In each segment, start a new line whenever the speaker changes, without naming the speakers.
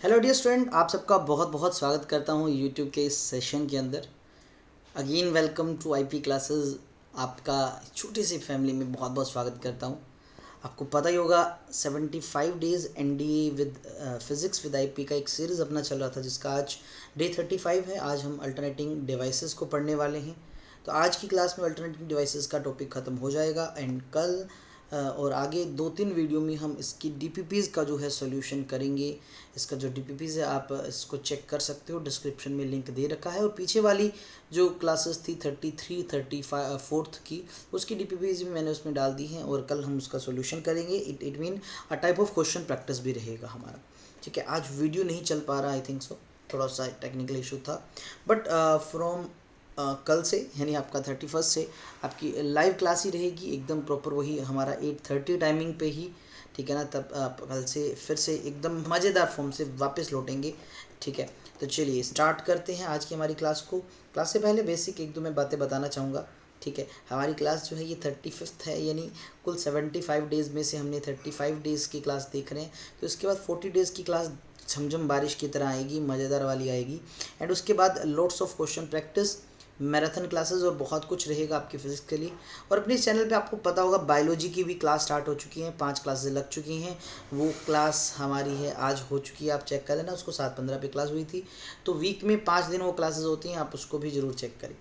Hello dear student, आप सबका बहुत बहुत स्वागत करता हूँ यूट्यूब के इस सेशन के अंदर। Again welcome to IP classes. आपका छोटी सी फैमिली में बहुत बहुत स्वागत करता हूँ। आपको पता ही होगा 75 days NDA with physics with IP का एक सीरीज़ अपना चल रहा था, जिसका आज डे 35 है। आज हम अल्टरनेटिंग डिवाइसेस को पढ़ने वाले हैं। तो आज की क्लास में अल्टरनेटिंग डिवाइसेस का टॉपिक ख़त्म हो जाएगा एंड कल और आगे 2-3 वीडियो में हम इसकी डीपीपीज़ का जो है सॉल्यूशन करेंगे। इसका जो डीपीपीज़ है आप इसको चेक कर सकते हो, डिस्क्रिप्शन में लिंक दे रखा है। और पीछे वाली जो क्लासेस थी 33, 35 फोर्थ की, उसकी डीपीपीज़ भी मैंने उसमें डाल दी हैं और कल हम उसका सॉल्यूशन करेंगे। It mean a type of question practice भी रहेगा हमारा। ठीक है, आज वीडियो नहीं चल पा रहा, आई थिंक सो, थोड़ा सा टेक्निकल इशू था। बट फ्रॉम कल से यानी आपका 31 से आपकी लाइव क्लास ही रहेगी, एकदम प्रॉपर वही हमारा 8:30 टाइमिंग पे ही। ठीक है ना, तब आप कल से फिर से एकदम मज़ेदार फॉर्म से वापस लौटेंगे। ठीक है, तो चलिए स्टार्ट करते हैं आज की हमारी क्लास को। क्लास से पहले बेसिक एक दो मैं बातें बताना चाहूँगा। ठीक है, हमारी क्लास जो है ये 35th है, यानी कुल 75 डेज़ में से हमने 35 डेज़ की क्लास देख रहे हैं। तो इसके बाद 40 डेज़ की क्लास झमझम बारिश की तरह आएगी, मज़ेदार वाली आएगी। एंड उसके बाद lots of question practice, marathon classes और बहुत कुछ रहेगा आपके फिजिक्स के लिए। और अपने इस चैनल पे आपको पता होगा बायोलॉजी की भी क्लास स्टार्ट हो चुकी हैं, 5 क्लासेस लग चुकी हैं। वो क्लास हमारी है आज हो चुकी है, आप चेक कर लेना उसको। 7:15 पे क्लास हुई थी, तो वीक में 5 दिन वो क्लासेस होती हैं, आप उसको भी ज़रूर चेक करें।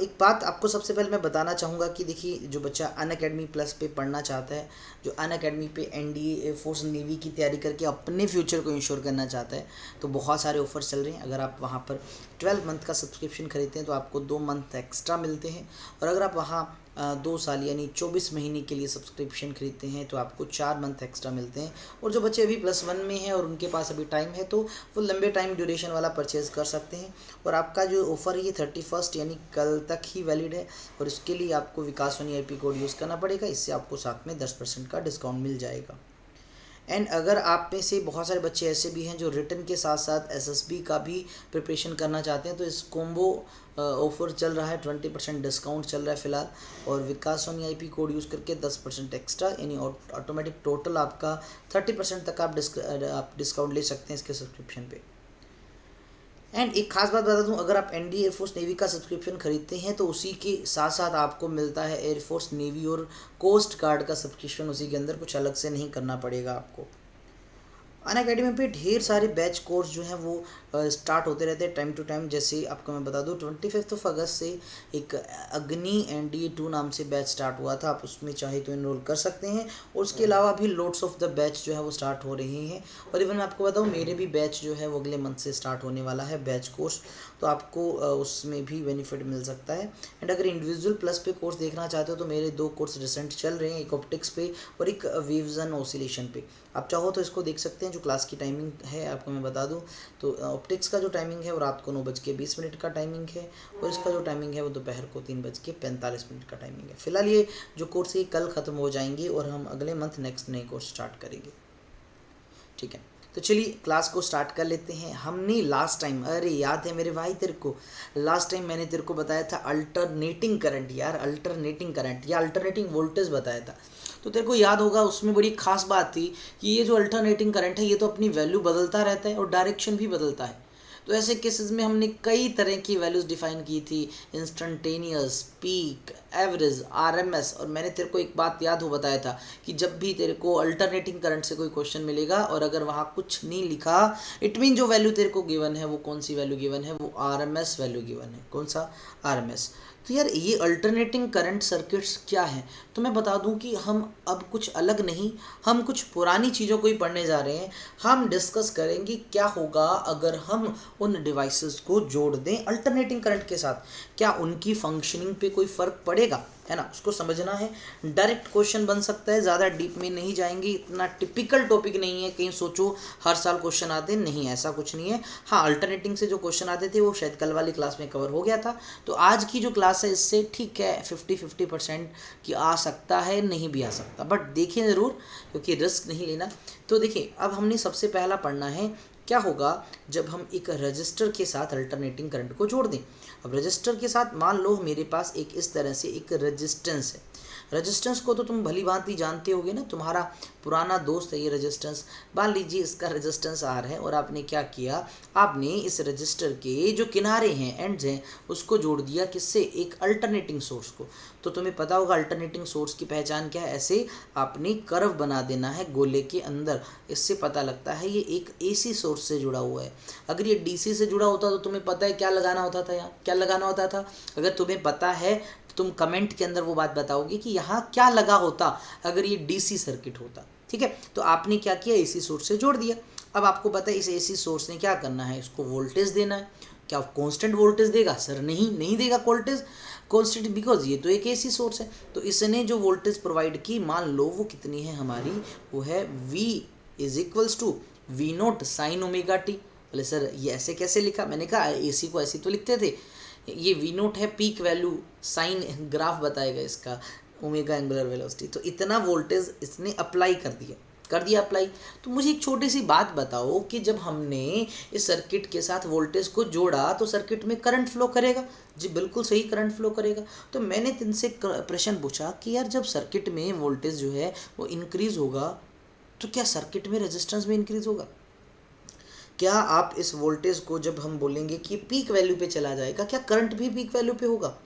एक बात आपको सबसे पहले मैं बताना चाहूँगा कि देखिए, जो बच्चा अनअकैडमी प्लस पे पढ़ना चाहता है, जो अनअकैडमी पे एनडीए एयरफोर्स नेवी की तैयारी करके अपने फ्यूचर को इंश्योर करना चाहता है, तो बहुत सारे ऑफर्स चल रहे हैं। अगर आप वहाँ पर 12 मंथ का सब्सक्रिप्शन खरीदते हैं तो आपको 2 मंथ एक्स्ट्रा मिलते हैं। और अगर आप वहाँ 2 साल यानी 24 महीने के लिए सब्सक्रिप्शन खरीदते हैं तो आपको 4 मंथ एक्स्ट्रा मिलते हैं। और जो बच्चे अभी +1 में हैं और उनके पास अभी टाइम है, तो वो लंबे टाइम ड्यूरेशन वाला परचेज़ कर सकते हैं। और आपका जो ऑफ़र है ये 31 यानी कल तक ही वैलिड है। और इसके लिए आपको विकास वानी IP कोड यूज़ करना पड़ेगा, इससे आपको साथ में 10% का डिस्काउंट मिल जाएगा। एंड अगर आप में से बहुत सारे बच्चे ऐसे भी हैं जो रिटन के साथ साथ SSB का भी प्रिपरेशन करना चाहते हैं, तो इस कॉम्बो ऑफर चल रहा है, 20% डिस्काउंट चल रहा है फ़िलहाल। और विकास सोनी IP कोड यूज़ करके 10% एक्स्ट्रा, यानी ऑटोमेटिक टोटल आपका 30% तक आप डिस्काउंट ले सकते हैं इसके सब्सक्रिप्शन पे। एंड एक खास बात बता दूं, अगर आप एनडी एयरफोर्स नेवी का सब्सक्रिप्शन खरीदते हैं तो उसी के साथ साथ आपको मिलता है एयरफोर्स नेवी और कोस्ट गार्ड का सब्सक्रिप्शन उसी के अंदर, कुछ अलग से नहीं करना पड़ेगा आपको। अनअकैडमी पे ढेर सारे बैच कोर्स जो हैं वो स्टार्ट होते रहते हैं टाइम टू टाइम। जैसे आपको मैं बता दूं, 25 अगस्त से एक अग्नि NDA 2 नाम से बैच स्टार्ट हुआ था, आप उसमें चाहे तो इनरोल कर सकते हैं। और उसके अलावा भी लोड्स ऑफ द बैच जो है वो स्टार्ट हो रहे हैं। और इवन मैं आपको बताऊं, मेरे भी बैच जो है वो अगले मंथ से स्टार्ट होने वाला है, बैच कोर्स। तो आपको उसमें भी बेनिफिट मिल सकता है। एंड अगर इंडिविजुअल प्लस पे कोर्स देखना चाहते हो तो मेरे 2 कोर्स रिसेंट चल रहे हैं, एक ऑप्टिक्स पे और एक वेव्स एंड ऑसिलेशन पे। आप चाहो तो इसको देख सकते हैं। जो क्लास की टाइमिंग है आपको मैं बता दूं, तो ऑप्टिक्स का जो टाइमिंग है वो रात को 9:20 का टाइमिंग है। और इसका जो टाइमिंग है वो दोपहर को 3:45 का टाइमिंग है। फिलहाल ये जो कोर्स है कल ख़त्म हो जाएंगे और हम अगले मंथ नेक्स्ट नए कोर्स स्टार्ट करेंगे। ठीक है, तो चलिए क्लास को स्टार्ट कर लेते हैं। हमने लास्ट टाइम, अरे याद है मेरे भाई तेरे को, लास्ट टाइम मैंने तेरे को बताया था अल्टरनेटिंग करंट, यार अल्टरनेटिंग करंट या अल्टरनेटिंग वोल्टेज बताया था। तो तेरे को याद होगा उसमें बड़ी खास बात थी कि ये जो अल्टरनेटिंग करंट है ये तो अपनी वैल्यू बदलता रहता है और डायरेक्शन भी बदलता है। तो ऐसे केसेस में हमने कई तरह की वैल्यूज़ डिफाइन की थी, इंस्टेंटेनियस, पीक, एवरेज, RMS। और मैंने तेरे को एक बात याद हो बताया था कि जब भी तेरे को अल्टरनेटिंग करंट से कोई क्वेश्चन मिलेगा और अगर वहाँ कुछ नहीं लिखा, इट मीन जो वैल्यू तेरे को गिवन है वो कौन सी वैल्यू गिवन है, वो RMS वैल्यू गिवन है। कौन सा? RMS। तो यार ये अल्टरनेटिंग करंट सर्किट्स क्या हैं? तो मैं बता दूं कि हम अब कुछ अलग नहीं, हम कुछ पुरानी चीज़ों को ही पढ़ने जा रहे हैं। हम डिस्कस करेंगे क्या होगा अगर हम उन डिवाइसेस को जोड़ दें अल्टरनेटिंग करंट के साथ, क्या उनकी फंक्शनिंग पे कोई फ़र्क पड़ेगा, है ना? उसको समझना है। डायरेक्ट क्वेश्चन बन सकता है, ज़्यादा डीप में नहीं जाएंगे, इतना टिपिकल टॉपिक नहीं है कहीं सोचो हर साल क्वेश्चन आते नहीं, ऐसा कुछ नहीं है। हाँ, अल्टरनेटिंग से जो क्वेश्चन आते थे वो शायद कल वाली क्लास में कवर हो गया था। तो आज की जो क्लास है इससे ठीक है 50-50% की आ सकता है, नहीं भी आ सकता, बट देखिए ज़रूर, क्योंकि रिस्क नहीं लेना। तो देखिए, अब हमने सबसे पहला पढ़ना है क्या होगा जब हम एक रजिस्टर के साथ अल्टरनेटिंग करंट को जोड़ दें। अब रजिस्टर के साथ मान लो मेरे पास एक इस तरह से एक रेजिस्टेंस है। रेजिस्टेंस को तो तुम भली भांति जानते होगे ना, तुम्हारा पुराना दोस्त है ये रेजिस्टेंस। मान लीजिए इसका रेजिस्टेंस आर है और आपने क्या किया, आपने इस रजिस्टर के जो किनारे हैं, एंड्स हैं, उसको जोड़ दिया किससे, एक अल्टरनेटिंग सोर्स को। तो तुम्हें पता होगा अल्टरनेटिंग सोर्स की पहचान क्या है, ऐसे आपने कर्व बना देना है गोले के अंदर। इससे पता लगता है ये एक एसी सोर्स से जुड़ा हुआ है। अगर ये डीसी से जुड़ा होता तो तुम्हें पता है क्या लगाना होता था, यहाँ क्या लगाना होता था। अगर तुम्हें पता है तुम कमेंट के अंदर वो बात बताओगे कि यहाँ क्या लगा होता अगर ये डीसी सर्किट होता। ठीक है, तो आपने क्या किया, एसी सोर्स से जोड़ दिया। अब आपको पता है इस एसी सोर्स ने क्या करना है, इसको वोल्टेज देना है। क्या कांस्टेंट वोल्टेज देगा, सर नहीं देगा वोल्टेज कांस्टेंट, बिकॉज ये तो एक एसी सोर्स है। तो इसने जो वोल्टेज प्रोवाइड की, मान लो वो कितनी है हमारी, वो है V is equals to V naught sine omega T. बोले सर ये ऐसे कैसे लिखा, मैंने कहा एसी को ऐसे तो लिखते थे। ये वी नोट है पीक वैल्यू, साइन ग्राफ बताएगा इसका, ओमेगा एंगुलर वेलोसिटी। तो इतना वोल्टेज इसने अप्लाई कर दिया अप्लाई। तो मुझे एक छोटी सी बात बताओ कि जब हमने इस सर्किट के साथ वोल्टेज को जोड़ा तो सर्किट में करंट फ्लो करेगा। जी बिल्कुल सही, करंट फ्लो करेगा। तो मैंने तुमसे प्रश्न पूछा कि यार जब सर्किट में वोल्टेज जो है वो इंक्रीज होगा तो क्या सर्किट में रेजिस्टेंस भी इंक्रीज होगा। क्या आप इस वोल्टेज को जब हम बोलेंगे कि पीक वैल्यू पे चला जाएगा, क्या करंट भी पीक वैल्यू पे होगा।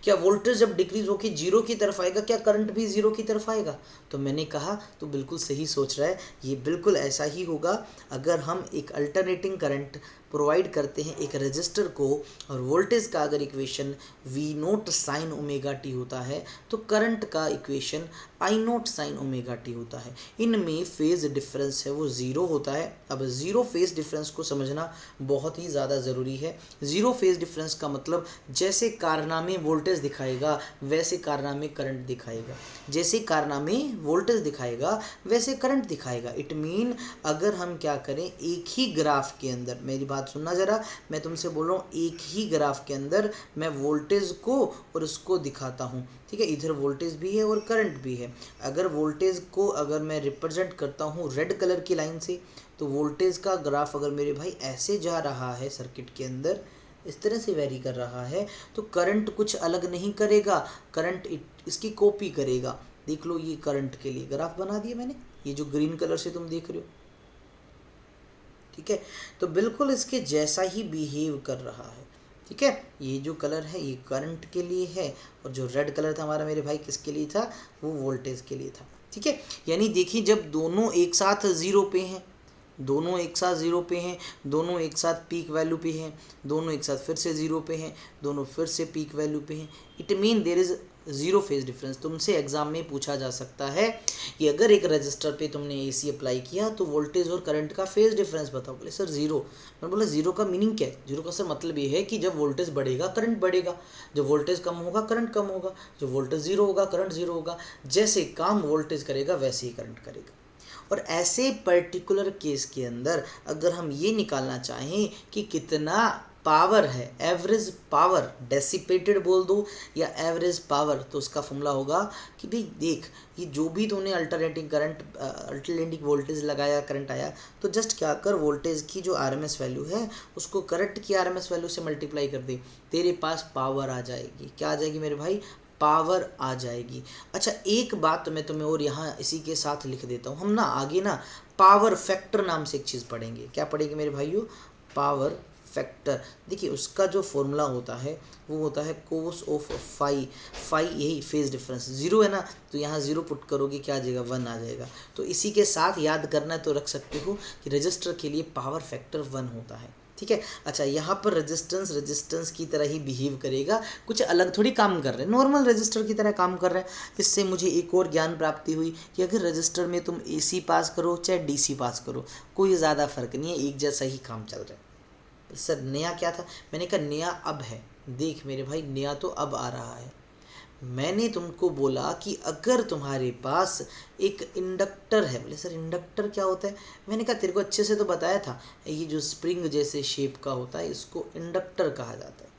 क्या वोल्टेज जब डिक्रीज होकर जीरो की तरफ आएगा, क्या करंट भी जीरो की तरफ आएगा। तो मैंने कहा तो बिल्कुल सही सोच रहा है, ये बिल्कुल ऐसा ही होगा। अगर हम एक अल्टरनेटिंग करंट प्रोवाइड करते हैं एक रेजिस्टर को, और वोल्टेज का अगर equation V naught sine omega T होता है तो करंट का equation I naught sine omega T होता है। इनमें फेज डिफरेंस है वो ज़ीरो होता है। अब ज़ीरो फेज डिफरेंस को समझना बहुत ही ज़्यादा ज़रूरी है। ज़ीरो फेज डिफरेंस का मतलब जैसे कारनामे वोल्टेज दिखाएगा वैसे कारनामे करंट दिखाएगा, जैसे कारनामे वोल्टेज दिखाएगा वैसे करंट दिखाएगा। इट मीन अगर हम क्या करें, एक ही ग्राफ के अंदर, मेरी बात सुनना ज़रा, मैं तुमसे बोल रहा हूँ, एक ही ग्राफ के अंदर मैं वोल्टेज को और उसको दिखाता हूँ। ठीक है, इधर वोल्टेज भी है और करंट भी है। अगर वोल्टेज को अगर मैं रिप्रेजेंट करता हूँ रेड कलर की लाइन से, तो वोल्टेज का ग्राफ अगर मेरे भाई ऐसे जा रहा है सर्किट के अंदर, इस तरह से वेरी कर रहा है, तो करंट कुछ अलग नहीं करेगा, करंट इसकी कॉपी करेगा। देख लो ये करंट के लिए ग्राफ बना दिया मैंने, ये जो ग्रीन कलर से तुम देख रहे हो। ठीक है, तो बिल्कुल इसके जैसा ही बिहेव कर रहा है। ठीक है, ये जो कलर है ये करंट के लिए है, और जो रेड कलर था हमारा मेरे भाई किसके लिए था, वो वोल्टेज के लिए था। ठीक है, यानी देखिए जब दोनों एक साथ ज़ीरो पे हैं, दोनों एक साथ ज़ीरो पे हैं, दोनों एक साथ पीक वैल्यू पे हैं, दोनों एक साथ फिर से ज़ीरो पे हैं, दोनों फिर से पीक वैल्यू पे हैं, it mean there is zero phase difference. तुमसे एग्जाम में पूछा जा सकता है कि अगर एक रजिस्टर पे तुमने एसी अप्लाई किया तो वोल्टेज और करंट का फेज डिफरेंस बताओ। बोले सर ज़ीरो। मैंने बोला ज़ीरो का मीनिंग क्या है। ज़ीरो का सर मतलब ये है कि जब वोल्टेज बढ़ेगा करंट बढ़ेगा, जब वोल्टेज कम होगा करंट कम होगा, जब वोल्टेज ज़ीरो होगा करंट ज़ीरो होगा। जैसे काम वोल्टेज करेगा वैसे ही करंट करेगा। और ऐसे पर्टिकुलर केस के अंदर अगर हम ये निकालना चाहें कि कितना पावर है, एवरेज पावर, डेसिपेटेड बोल दो या एवरेज पावर, तो उसका फॉर्मूला होगा कि भाई देख ये जो भी तूने अल्टरनेटिंग करंट अल्टरनेटिंग वोल्टेज लगाया, करंट आया, तो जस्ट क्या कर, वोल्टेज की जो आरएमएस वैल्यू है उसको करंट की आरएमएस वैल्यू से मल्टीप्लाई कर दे, तेरे पास पावर आ जाएगी। क्या आ जाएगी मेरे भाई, पावर आ जाएगी। अच्छा एक बात मैं तुम्हें और यहाँ इसी के साथ लिख देता हूँ, हम ना आगे ना पावर फैक्टर नाम से एक चीज़ पढ़ेंगे। क्या पढ़ेंगे मेरे भाइयों, पावर फैक्टर। देखिए उसका जो फॉर्मूला होता है वो होता है कोस ऑफ फाई, फाई यही फेज डिफरेंस, ज़ीरो है ना, तो यहाँ ज़ीरो पुट करोगे क्या आ जाएगा, वन आ जाएगा। तो इसी के साथ याद करना है तो रख सकते हो कि रजिस्टर के लिए पावर फैक्टर वन होता है। ठीक है, अच्छा यहाँ पर रेजिस्टेंस की तरह ही बिहेव करेगा, कुछ अलग थोड़ी काम कर रहे हैं, नॉर्मल रजिस्टर की तरह काम कर रहे हैं। इससे मुझे एक और ज्ञान प्राप्ति हुई कि अगर रजिस्टर में तुम एसी पास करो चाहे डीसी पास करो, कोई ज़्यादा फर्क नहीं है, एक जैसा ही काम चल रहा है। सर नया क्या था, मैंने कहा नया अब है। देख मेरे भाई नया तो अब आ रहा है। मैंने तुमको बोला कि अगर तुम्हारे पास एक इंडक्टर है। बोले सर इंडक्टर क्या होता है, मैंने कहा तेरे को अच्छे से तो बताया था, ये जो स्प्रिंग जैसे शेप का होता है इसको इंडक्टर कहा जाता है,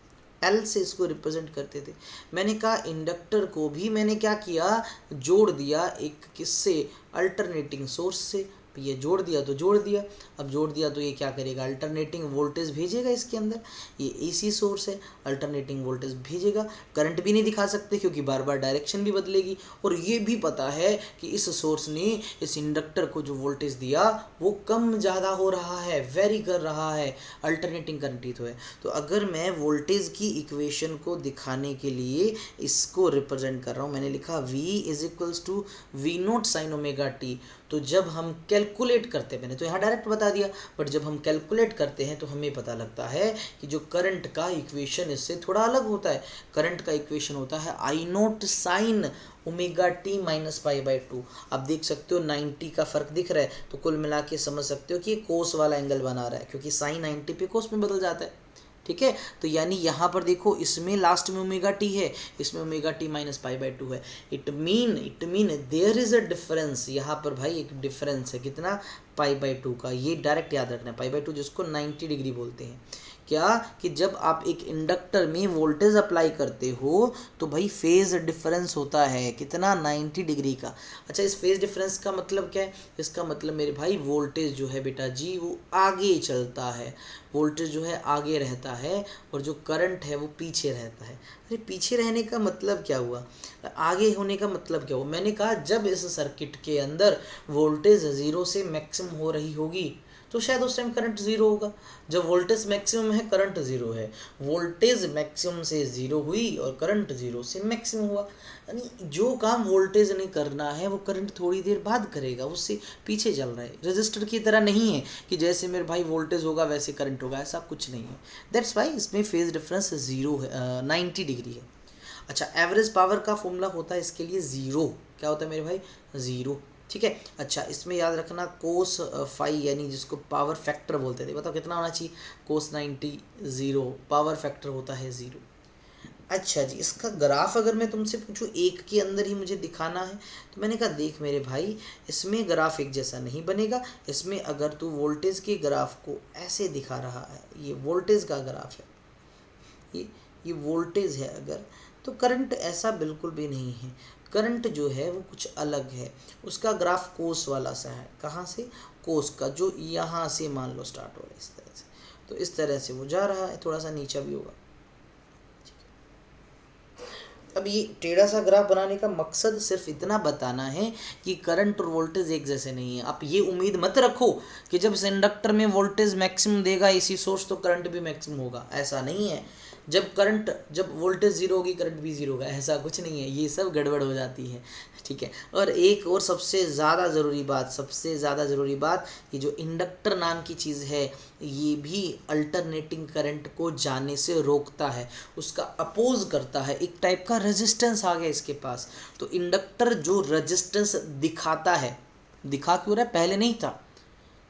एल से इसको रिप्रेजेंट करते थे। मैंने कहा इंडक्टर को भी मैंने क्या किया, जोड़ दिया एक किससे, अल्टरनेटिंग सोर्स से। ये जोड़ दिया तो जोड़ दिया, अब जोड़ दिया तो ये क्या करेगा, अल्टरनेटिंग वोल्टेज भेजेगा इसके अंदर, ये एसी सोर्स है, अल्टरनेटिंग वोल्टेज भेजेगा। करंट भी नहीं दिखा सकते क्योंकि बार बार डायरेक्शन भी बदलेगी, और ये भी पता है कि इस सोर्स ने इस इंडक्टर को जो वोल्टेज दिया वो कम ज़्यादा हो रहा है, वेरी कर रहा है, अल्टरनेटिंग करंट ही तो है। तो अगर मैं वोल्टेज की इक्वेशन को दिखाने के लिए इसको रिप्रेजेंट कर रहा हूँ, मैंने लिखा V is equals to V naught sine omega T. तो जब हम कैलकुलेट करते हैं, मैंने तो यहाँ डायरेक्ट बता दिया, बट जब हम कैलकुलेट करते हैं तो हमें पता लगता है कि जो करंट का इक्वेशन इससे थोड़ा अलग होता है। करंट का इक्वेशन होता है I naught sine omega t minus pi by two. आप देख सकते हो 90 का फर्क दिख रहा है, तो कुल मिला के समझ सकते हो कि ये कोस वाला एंगल बना रहा है, क्योंकि साइन 90 पे कोस में बदल जाता है। ठीक है, तो यानी यहाँ पर देखो इसमें लास्ट में ओमेगा टी है, इसमें omega t minus pi by two है। It mean there is a difference, यहाँ पर भाई एक डिफरेंस है, कितना, पाई बाई टू का। ये डायरेक्ट याद रखना है, पाई बाई टू जिसको 90 डिग्री बोलते हैं। क्या कि जब आप एक इंडक्टर में वोल्टेज अप्लाई करते हो तो भाई फेज डिफरेंस होता है कितना, 90 डिग्री का। अच्छा, इस फेज डिफरेंस का मतलब क्या है, इसका मतलब मेरे भाई वोल्टेज जो है बेटा जी वो आगे चलता है, वोल्टेज जो है आगे रहता है, और जो करंट है वो पीछे रहता है। अरे पीछे रहने का मतलब क्या हुआ, आगे होने का मतलब क्या हुआ, मैंने कहा जब इस सर्किट के अंदर वोल्टेज 0 से मैक्सिमम हो रही होगी तो शायद उस टाइम करंट 0 होगा। जब वोल्टेज मैक्सिमम है करंट 0 है, वोल्टेज मैक्सिमम से 0 हुई और करंट 0 से मैक्सिमम हुआ, यानी जो काम वोल्टेज ने करना है वो करंट थोड़ी देर बाद करेगा, उससे पीछे चल रहा है। रजिस्टर की तरह नहीं है कि जैसे मेरे भाई वोल्टेज होगा वैसे करंट होगा, ऐसा कुछ नहीं है। दैट्स वाई इसमें फेज डिफरेंस 0 है, 90 डिग्री है। अच्छा, एवरेज पावर का फॉर्मूला होता है इसके लिए 0, क्या होता है मेरे भाई, 0। ठीक है, अच्छा इसमें याद रखना कोस फाई, यानी जिसको पावर फैक्टर बोलते थे, बताओ कितना होना चाहिए, कोस 90 0, पावर फैक्टर होता है 0। अच्छा जी, इसका ग्राफ अगर मैं तुमसे पूछूं एक के अंदर ही मुझे दिखाना है, तो मैंने कहा देख मेरे भाई इसमें ग्राफ एक जैसा नहीं बनेगा। इसमें अगर तू वोल्टेज के ग्राफ को ऐसे दिखा रहा है, ये वोल्टेज का ग्राफ है, ये वोल्टेज है अगर, तो करंट ऐसा बिल्कुल भी नहीं है। करंट जो है वो कुछ अलग है, उसका ग्राफ कोस वाला सा है। कहाँ से, कोस का, जो यहाँ से मान लो स्टार्ट हो रहा है इस तरह से, तो इस तरह से वो जा रहा है, थोड़ा सा नीचा भी होगा। अब ये टेढ़ा सा ग्राफ बनाने का मकसद सिर्फ इतना बताना है कि करंट और वोल्टेज एक जैसे नहीं है। आप ये उम्मीद मत रखो कि जब इस इंडक्टर में वोल्टेज मैक्सिमम देगा एसी सोर्स तो करंट भी मैक्सिमम होगा, ऐसा नहीं है। जब वोल्टेज 0 होगी करंट भी 0 होगा, ऐसा कुछ नहीं है, ये सब गड़बड़ हो जाती है। ठीक है, और एक और सबसे ज़्यादा ज़रूरी बात, ये जो इंडक्टर नाम की चीज़ है ये भी अल्टरनेटिंग करंट को जाने से रोकता है, उसका अपोज करता है, एक टाइप का रेजिस्टेंस आ गया इसके पास। तो इंडक्टर जो रेजिस्टेंस दिखाता है, दिखा क्यों रहा है, पहले नहीं था।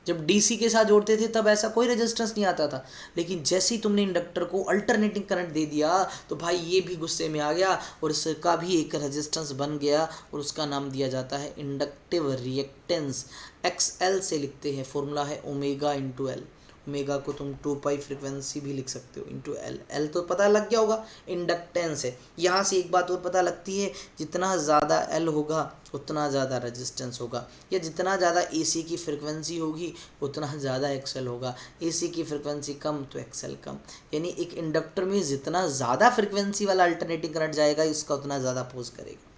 जब डीसी के साथ जोड़ते थे तब ऐसा कोई रेजिस्टेंस नहीं आता था, लेकिन जैसे ही तुमने इंडक्टर को अल्टरनेटिंग करंट दे दिया तो भाई ये भी गुस्से में आ गया और इसका भी एक रेजिस्टेंस बन गया, और उसका नाम दिया जाता है इंडक्टिव रिएक्टेंस। XL से लिखते हैं, फॉर्मूला है ओमेगा इंटू एल। ओमेगा को तुम 2 पाई फ्रिक्वेंसी भी लिख सकते हो, इंटू एल। एल तो पता लग गया होगा, इंडक्टेंस है। यहाँ से एक बात और पता लगती है, जितना ज़्यादा एल होगा उतना ज़्यादा रेजिस्टेंस होगा, या जितना ज़्यादा एसी की फ्रिक्वेंसी होगी उतना ज़्यादा एक्सएल होगा। एसी की फ्रिक्वेंसी कम तो एक्सएल कम, यानी एक इंडक्टर में जितना ज़्यादा फ्रिक्वेंसी वाला अल्टरनेटिंग करंट जाएगा इसका उतना ज़्यादा पोज करेगा।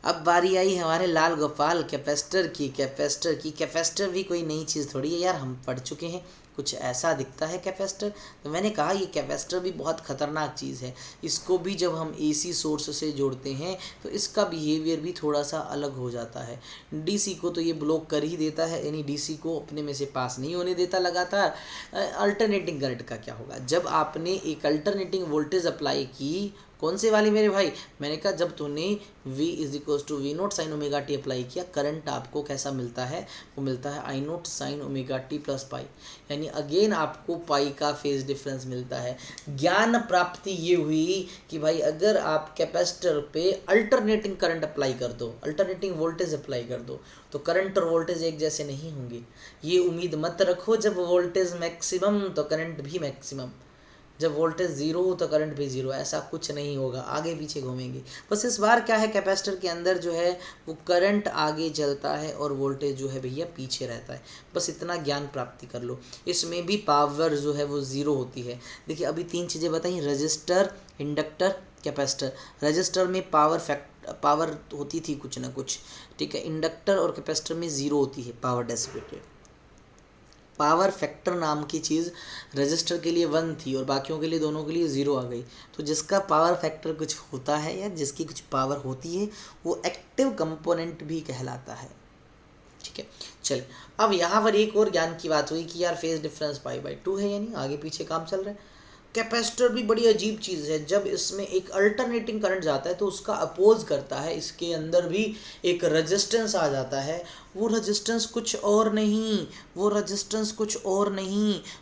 अब बारी आई हमारे लाल गोपाल कैपेसिटर की। कैपेसिटर भी कोई नई चीज़ थोड़ी है यार, हम पढ़ चुके हैं, कुछ ऐसा दिखता है कैपेसिटर। तो मैंने कहा ये कैपेसिटर भी बहुत ख़तरनाक चीज़ है, इसको भी जब हम एसी सोर्स से जोड़ते हैं तो इसका बिहेवियर भी थोड़ा सा अलग हो जाता है। डीसी को तो ये ब्लॉक कर ही देता है, यानी डीसी को अपने में से पास नहीं होने देता लगातार। अल्टरनेटिंग करंट का क्या होगा, जब आपने एक अल्टरनेटिंग वोल्टेज अप्लाई की, कौन से वाली मेरे भाई, मैंने कहा जब तूने V is equal to V naught sine omega t apply किया, करंट आपको कैसा मिलता है, वो मिलता है I naught sine omega t plus pi, यानी अगेन आपको पाई का फेज डिफरेंस मिलता है। ज्ञान प्राप्ति ये हुई कि भाई अगर आप कैपेसिटर पे अल्टरनेटिंग करंट अप्लाई कर दो, अल्टरनेटिंग वोल्टेज अप्लाई कर दो, तो करंट और वोल्टेज एक जैसे नहीं होंगे। ये उम्मीद मत रखो जब वोल्टेज मैक्सिमम तो करंट भी मैक्सिमम, जब वोल्टेज ज़ीरो हो तो करंट भी ज़ीरो, ऐसा कुछ नहीं होगा, आगे पीछे घूमेंगे। बस इस बार क्या है, कैपेसिटर के अंदर जो है वो करंट आगे चलता है और वोल्टेज जो है भैया पीछे रहता है। बस इतना ज्ञान प्राप्ति कर लो। इसमें भी पावर जो है वो ज़ीरो होती है। देखिए अभी 3 चीज़ें बताई, रजिस्टर, इंडक्टर, कैपेसिटर। रजिस्टर में पावर होती थी कुछ ना कुछ, ठीक है। इंडक्टर और कैपेसिटर में ज़ीरो होती है पावर डेसिपेटेड। पावर फैक्टर नाम की चीज़ रजिस्टर के लिए 1 थी और बाकियों के लिए, दोनों के लिए 0 आ गई। तो जिसका पावर फैक्टर कुछ होता है या जिसकी कुछ पावर होती है वो एक्टिव कंपोनेंट भी कहलाता है, ठीक है। चल अब यहाँ पर एक और ज्ञान की बात हुई कि यार फेज डिफरेंस π/2 है, यानी आगे पीछे काम चल रहा है। कैपेसिटर भी बड़ी अजीब चीज़ है। जब इसमें एक अल्टरनेटिंग करंट जाता है तो उसका अपोज करता है, इसके अंदर भी एक रेजिस्टेंस आ जाता है। वो रेजिस्टेंस कुछ और नहीं,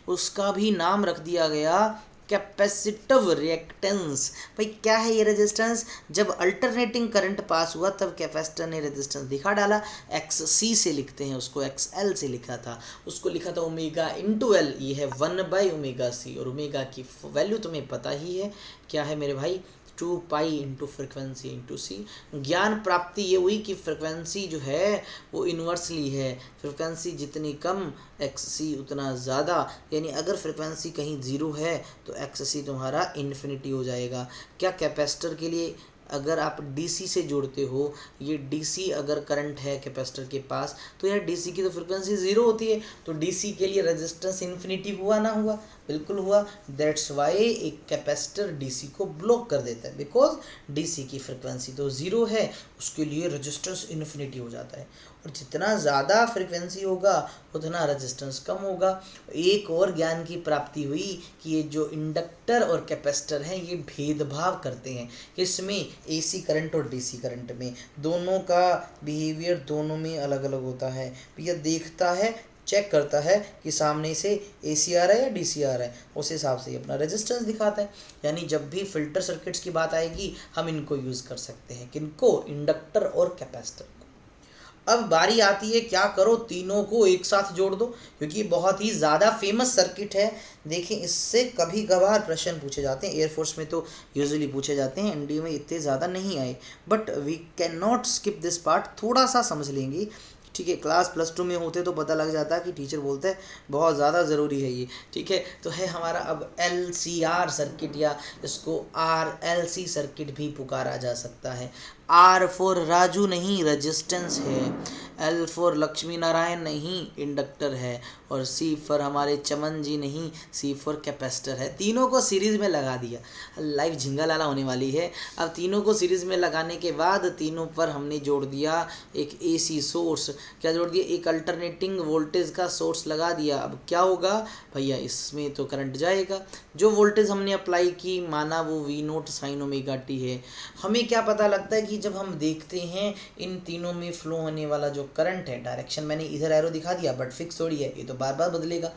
उसका भी नाम रख दिया गया कैपेसिटिव रिएक्टेंस। भाई क्या है ये रेजिस्टेंस? जब अल्टरनेटिंग करंट पास हुआ तब कैपेसिटर ने रेजिस्टेंस दिखा डाला। XC से लिखते हैं उसको, XL से लिखा था, उसको लिखा था ओमेगा इंटू एल। ये है 1/ωc और ओमेगा की वैल्यू तुम्हें पता ही है क्या है मेरे भाई, 2π इंटू फ्रिक्वेंसी इंटू सी। ज्ञान प्राप्ति ये हुई कि फ्रिक्वेंसी जो है वो इन्वर्सली है, फ्रिक्वेंसी जितनी कम XC उतना ज़्यादा। यानी अगर फ्रिक्वेंसी कहीं 0 है तो XC तुम्हारा इन्फिनिटी हो जाएगा। क्या कैपेसिटर के लिए अगर आप DC से जोड़ते हो, ये DC अगर करंट है कैपेसिटर के पास तो यार DC की तो फ्रिक्वेंसी 0 होती है, तो DC के लिए रेजिस्टेंस इन्फिनिटी हुआ ना हुआ? बिल्कुल हुआ। दैट्स वाई एक कैपेसिटर DC को ब्लॉक कर देता है, बिकॉज DC की फ्रिक्वेंसी तो 0 है, उसके लिए रेजिस्टेंस इन्फिनिटी हो जाता है। और जितना ज़्यादा फ्रिक्वेंसी होगा उतना रेजिस्टेंस कम होगा। एक और ज्ञान की प्राप्ति हुई कि ये जो इंडक्टर और कैपेसिटर हैं ये भेदभाव करते हैं, इसमें AC करंट और DC करंट में दोनों का बिहेवियर दोनों में अलग अलग होता है। भैया देखता है, चेक करता है कि सामने से AC आ रहा है या DC आ रहा है, उस हिसाब से ही अपना रेजिस्टेंस दिखाता है। यानी जब भी फिल्टर सर्किट्स की बात आएगी हम इनको यूज़ कर सकते हैं, किनको? इंडक्टर और कैपेसिटर को। अब बारी आती है क्या करो, तीनों को एक साथ जोड़ दो, क्योंकि बहुत ही ज़्यादा फेमस सर्किट है। देखें इससे कभी कभार प्रश्न पूछे जाते हैं, एयरफोर्स में तो यूजुअली पूछे जाते हैं, NDA में इतने ज़्यादा नहीं आए, but we can not skip this part, थोड़ा सा समझ लेंगे, ठीक है। क्लास +2 में होते तो पता लग जाता कि टीचर बोलते हैं बहुत ज़्यादा ज़रूरी है ये, ठीक है। तो है हमारा अब LCR सर्किट, या इसको RLC सर्किट भी पुकारा जा सकता है। R फॉर राजू नहीं, रेजिस्टेंस है। L फॉर लक्ष्मी नारायण नहीं, इंडक्टर है। और C फॉर हमारे चमन जी नहीं, C फॉर कैपेसिटर है। तीनों को सीरीज़ में लगा दिया, लाइव झिंगा लाला होने वाली है। अब तीनों को सीरीज़ में लगाने के बाद तीनों पर हमने जोड़ दिया एक AC सोर्स। क्या जोड़ दिया? एक अल्टरनेटिंग वोल्टेज का सोर्स लगा दिया। अब क्या होगा भैया, इसमें तो करंट जाएगा। जो वोल्टेज हमने अप्लाई की माना वो V0 sin ωt है। हमें क्या पता लगता है कि जब हम देखते हैं इन तीनों में फ्लो होने वाला जो करंट है, डायरेक्शन मैंने इधर एरो दिखा दिया बट फिक्स थोड़ी है, ये तो बार बार बदलेगा।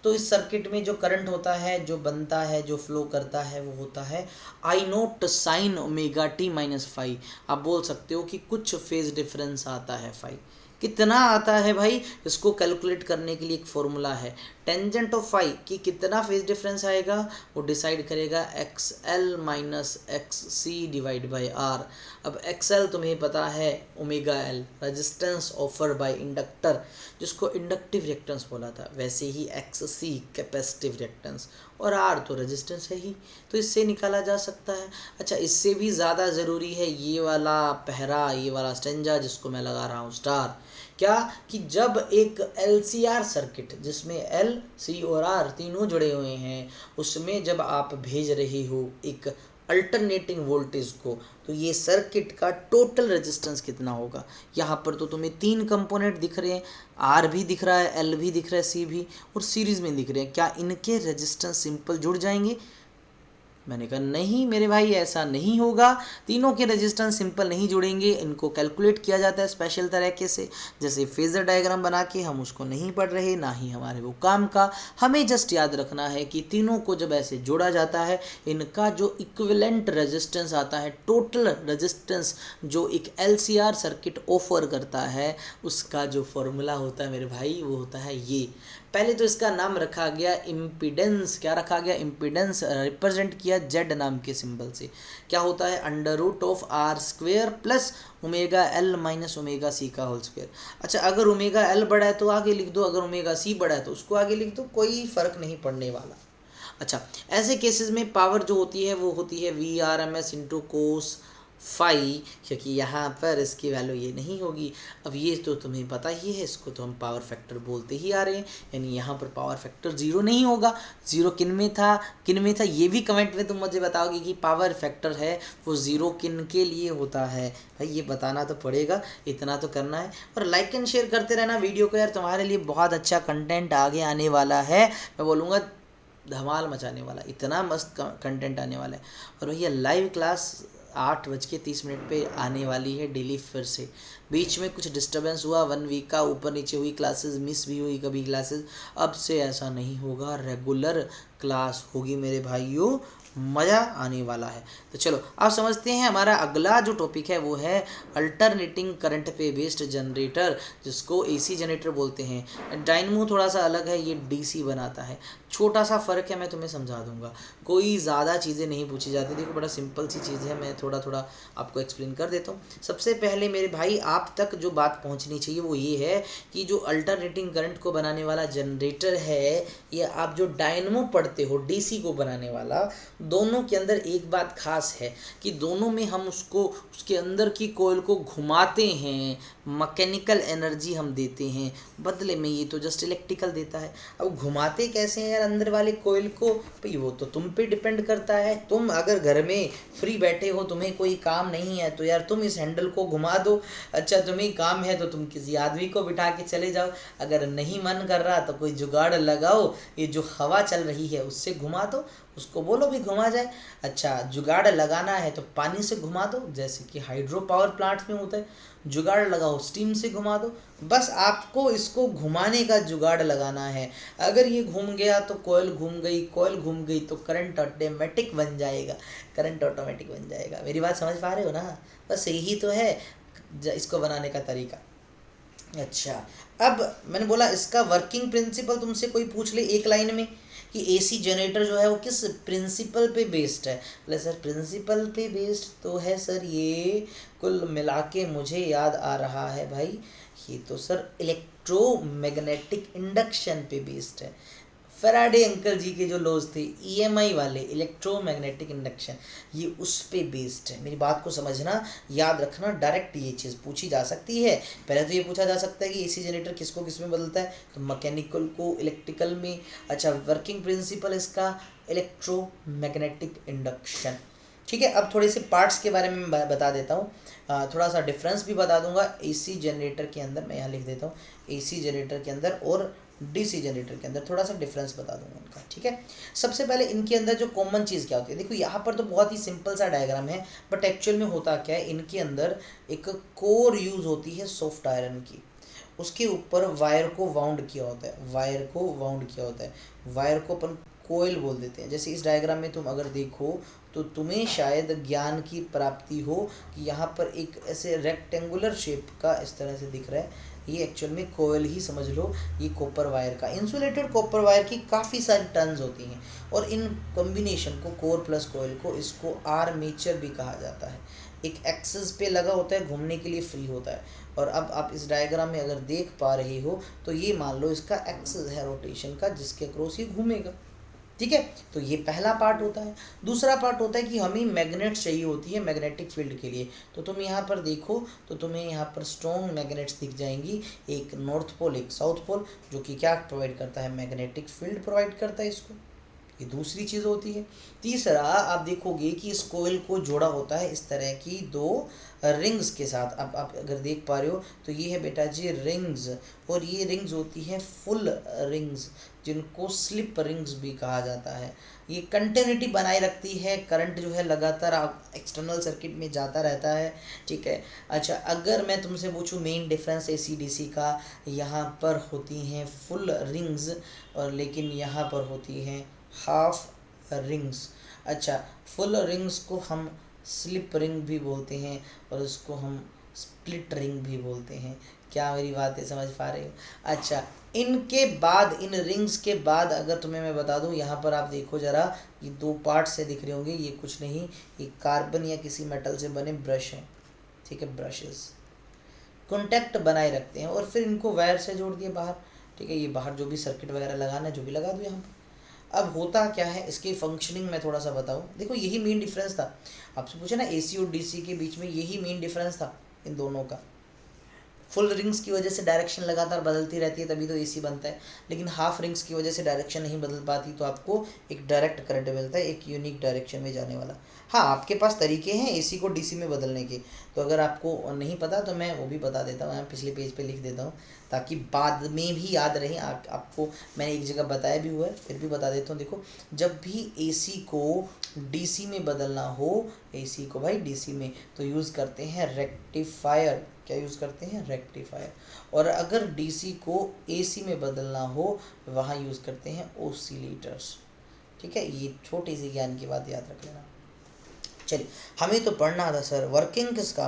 तो इस सर्किट में जो करंट होता है, जो बनता है, जो फ्लो करता है, वो होता है I0 sin ωt - phi। आप बोल सकते हो कि कुछ फेज डिफरेंस आता है फाई। कितना आता है भाई, इसको कैलकुलेट करने के लिए एक फॉर्मूला है, टेंजेंट ऑफ फाई कि कितना फेज डिफरेंस आएगा वो डिसाइड करेगा XL - XC divide by R। अब XL तुम्हें पता है omega L, resistance offer by inductor, जिसको इंडक्टिव रिएक्टेंस बोला था, वैसे ही XC कैपेसिटिव रिएक्टेंस, और R तो रेजिस्टेंस है ही, तो इससे निकाला जा सकता है। अच्छा, इससे भी ज़्यादा ज़रूरी है ये वाला पहरा, ये वाला स्टेंजा जिसको मैं लगा रहा हूँ स्टार। क्या कि जब एक LCR सर्किट जिसमें L, C और R तीनों जुड़े हुए हैं, उसमें जब आप भेज रहे हो एक अल्टरनेटिंग वोल्टेज को, तो ये सर्किट का टोटल रेजिस्टेंस कितना होगा। यहाँ पर तो तुम्हें 3 कंपोनेंट दिख रहे हैं, R भी दिख रहा है, L भी दिख रहा है, C भी, और सीरीज़ में दिख रहे हैं। क्या इनके रेजिस्टेंस सिंपल जुड़ जाएंगे? मैंने कहा नहीं मेरे भाई, ऐसा नहीं होगा। तीनों के रेजिस्टेंस सिंपल नहीं जुड़ेंगे, इनको कैलकुलेट किया जाता है स्पेशल तरीके से, जैसे फेजर डायग्राम बना के। हम उसको नहीं पढ़ रहे, ना ही हमारे वो काम का। हमें जस्ट याद रखना है कि तीनों को जब ऐसे जोड़ा जाता है, इनका जो इक्विवेलेंट रेजिस्टेंस आता है, टोटल रेजिस्टेंस जो एक LCR सर्किट ऑफर करता है, उसका जो फॉर्मूला होता है मेरे भाई वो होता है ये पहले तो इसका नाम रखा गया इम्पीडेंस। क्या रखा गया? इम्पीडेंस, रिप्रेजेंट किया जेड नाम के सिंबल से। क्या होता है? Under root of R square plus omega L minus omega C का होल स्क्वेयर। अच्छा, अगर ओमेगा एल बड़ा है तो आगे लिख दो, अगर ओमेगा सी बड़ा है तो उसको आगे लिख दो, कोई फर्क नहीं पड़ने वाला। अच्छा, ऐसे केसेस में पावर जो होती है वो होती है V R M S into cos phi, क्योंकि यहाँ पर इसकी वैल्यू ये नहीं होगी। अब ये तो तुम्हें पता ही है, इसको तो हम पावर फैक्टर बोलते ही आ रहे हैं, यानी यहाँ पर पावर फैक्टर जीरो नहीं होगा। जीरो किन में था, किन में था, ये भी कमेंट में तुम मुझे बताओगे कि पावर फैक्टर है वो ज़ीरो किन के लिए होता है। भाई ये बताना तो पड़ेगा, इतना तो करना है। और लाइक एंड शेयर करते रहना वीडियो को यार, तुम्हारे लिए बहुत अच्छा कंटेंट आगे आने वाला है। मैं बोलूँगा धमाल मचाने वाला, इतना मस्त कंटेंट आने वाला है। और भैया लाइव क्लास 8:30 पे आने वाली है डेली। फिर से बीच में कुछ डिस्टरबेंस हुआ 1 वीक का, ऊपर नीचे हुई, क्लासेस मिस भी हुई कभी क्लासेस। अब से ऐसा नहीं होगा, रेगुलर क्लास होगी मेरे भाइयों, मज़ा आने वाला है। तो चलो आप समझते हैं, हमारा अगला जो टॉपिक है वो है अल्टरनेटिंग करंट पे बेस्ड जनरेटर, जिसको एसी जनरेटर बोलते हैं। डायनमो थोड़ा सा अलग है, ये डीसी बनाता है। छोटा सा फ़र्क है, मैं तुम्हें समझा दूंगा, कोई ज़्यादा चीज़ें नहीं पूछी जाती। देखो बड़ा सिंपल सी चीज़ है, मैं थोड़ा थोड़ा आपको एक्सप्लेन कर देता हूँ। सबसे पहले मेरे भाई आप तक जो बात पहुँचनी चाहिए वो ये है कि जो अल्टरनेटिंग करंट को बनाने वाला जनरेटर है, या आप जो डायनमो पढ़ते हो डीसी को बनाने वाला, दोनों के अंदर एक बात खास है कि दोनों में हम उसको, उसके अंदर की कोयल को घुमाते हैं, मैकेनिकल एनर्जी हम देते हैं, बदले में ये तो जस्ट इलेक्ट्रिकल देता है। अब घुमाते कैसे हैं यार अंदर वाले कोयल को? भाई वो तो तुम पे डिपेंड करता है। तुम अगर घर में फ्री बैठे हो, तुम्हें कोई काम नहीं है, तो यार तुम इस हैंडल को घुमा दो। अच्छा, तुम्हें काम है तो तुम किसी आदमी को बिठा के चले जाओ। अगर नहीं मन कर रहा तो कोई जुगाड़ लगाओ, ये जो हवा चल रही है उससे घुमा दो, उसको बोलो भी घुमा जाए। अच्छा, जुगाड़ लगाना है तो पानी से घुमा दो, जैसे कि हाइड्रो पावर प्लांट्स में होता है। जुगाड़ लगाओ स्टीम से घुमा दो। बस आपको इसको घुमाने का जुगाड़ लगाना है। अगर ये घूम गया तो कॉइल घूम गई, कॉइल घूम गई तो करंट ऑटोमेटिक बन जाएगा, करंट ऑटोमेटिक बन जाएगा। मेरी बात समझ पा रहे हो ना? बस यही तो है इसको बनाने का तरीका। अच्छा, अब मैंने बोला इसका वर्किंग प्रिंसिपल तुमसे कोई पूछ ले एक लाइन में कि एसी जनरेटर जो है वो किस प्रिंसिपल पे बेस्ड है, बोले सर प्रिंसिपल पे बेस्ड तो है सर, ये कुल मिला के मुझे याद आ रहा है भाई, ये तो सर इलेक्ट्रोमैग्नेटिक इंडक्शन पे बेस्ड है। फैराडे अंकल जी के जो लॉज थे ईएमआई वाले, इलेक्ट्रोमैग्नेटिक इंडक्शन, ये उस पे बेस्ड है। मेरी बात को समझना, याद रखना, डायरेक्ट ये चीज़ पूछी जा सकती है। पहले तो ये पूछा जा सकता है कि एसी जनरेटर किसको किस में बदलता है, तो मैकेनिकल को इलेक्ट्रिकल में। अच्छा, वर्किंग प्रिंसिपल इसका इलेक्ट्रोमैग्नेटिक इंडक्शन। ठीक है, अब थोड़े से पार्ट्स के बारे में मैं बता देता हूँ, थोड़ा सा डिफरेंस भी बता दूंगा एसी जनरेटर के अंदर। मैं यहाँ लिख देता हूँ एसी जनरेटर के अंदर और डीसी जनरेटर के अंदर, थोड़ा सा डिफरेंस बता दूंगा उनका। ठीक है, सबसे पहले इनके अंदर जो कॉमन चीज़ क्या होती है, देखो यहाँ पर तो बहुत ही सिंपल सा डायग्राम है, बट एक्चुअल में होता क्या है, इनके अंदर एक कोर यूज़ होती है सॉफ्ट आयरन की, उसके ऊपर वायर को वाउंड किया होता है, वायर को वाउंड किया होता है, वायर को अपन कोयल बोल देते हैं। जैसे इस डायग्राम में तुम अगर देखो तो तुम्हें शायद ज्ञान की प्राप्ति हो कि यहाँ पर एक ऐसे रेक्टेंगुलर शेप का इस तरह से दिख रहा है, ये एक्चुअल में कोयल ही समझ लो। ये कॉपर वायर का, इंसुलेटेड कॉपर वायर की काफ़ी सारी टर्न्स होती हैं, और इन कॉम्बिनेशन को, कोर प्लस कोयल को, इसको आर्मेचर भी कहा जाता है। एक एक्सिस पे लगा होता है, घूमने के लिए फ्री होता है। और अब आप इस डायग्राम में अगर देख पा रहे हो तो ये मान लो इसका एक्सिस है रोटेशन का, जिसके अक्रॉस ये घूमेगा। ठीक है, तो ये पहला पार्ट होता है। दूसरा पार्ट होता है कि हमें मैग्नेट्स चाहिए होती है मैग्नेटिक फील्ड के लिए। तो तुम यहाँ पर देखो तो तुम्हें यहाँ पर स्ट्रॉन्ग मैग्नेट्स दिख जाएंगी, एक नॉर्थ पोल एक साउथ पोल, जो कि क्या प्रोवाइड करता है, मैग्नेटिक फील्ड प्रोवाइड करता है इसको। ये दूसरी चीज़ होती है। तीसरा आप देखोगे कि इस कोयल को जोड़ा होता है इस तरह की दो रिंग्स के साथ। अब आप अगर देख पा रहे हो तो ये है बेटा जी रिंग्स, और ये रिंग्स होती है फुल रिंग्स, जिनको स्लिप रिंग्स भी कहा जाता है। ये कंटिन्यूटी बनाए रखती है, करंट जो है लगातार एक्सटर्नल सर्किट में जाता रहता है। ठीक है, अच्छा अगर मैं तुमसे पूछूं मेन डिफरेंस एसी डीसी का, यहाँ पर होती हैं फुल रिंग्स और लेकिन यहाँ पर होती हैं हाफ रिंग्स। अच्छा, फुल रिंग्स को हम स्लिप रिंग भी बोलते हैं और इसको हम स्प्लिट रिंग भी बोलते हैं। क्या मेरी बातें समझ पा रहे हो? अच्छा, इनके बाद, इन रिंग्स के बाद अगर तुम्हें मैं बता दूं, यहाँ पर आप देखो जरा, ये दो पार्ट से दिख रहे होंगे, ये कुछ नहीं, ये कार्बन या किसी मेटल से बने ब्रश हैं, ठीक है, ब्रशेस कॉन्टैक्ट बनाए रखते हैं और फिर इनको वायर से जोड़ दिए बाहर, ठीक है। ये बाहर जो भी सर्किट वगैरह लगाना है जो भी लगा दो यहाँ पर। अब होता क्या है, इसकी फंक्शनिंग में थोड़ा सा बताऊँ। देखो यही मेन डिफरेंस था, आपसे पूछा ना एसी और डीसी के बीच में, यही मेन डिफरेंस था इन दोनों का। फुल रिंग्स की वजह से डायरेक्शन लगातार बदलती रहती है, तभी तो एसी बनता है। लेकिन हाफ रिंग्स की वजह से डायरेक्शन नहीं बदल पाती, तो आपको एक डायरेक्ट करंट मिलता है, एक यूनिक डायरेक्शन में जाने वाला। हाँ, आपके पास तरीके हैं एसी को डीसी में बदलने के, तो अगर आपको नहीं पता तो मैं वो भी बता देता हूँ, मैं पिछले पेज पे लिख देता हूँ ताकि बाद में भी याद रहे। आपको मैंने एक जगह बताया भी हुआ है, फिर भी बता देता हूँ। देखो, जब भी एसी को डीसी में बदलना हो, एसी को भाई डीसी में, तो यूज़ करते हैं रेक्टिफायर। क्या यूज़ करते हैं? रेक्टिफायर। और अगर डीसी को एसी में बदलना हो, वहाँ यूज़ करते हैं ओसिलेटर्स, ठीक है। ये छोटी सी ज्ञान की बात याद रख लेना। चलिए, हमें तो पढ़ना था सर वर्किंग किसका,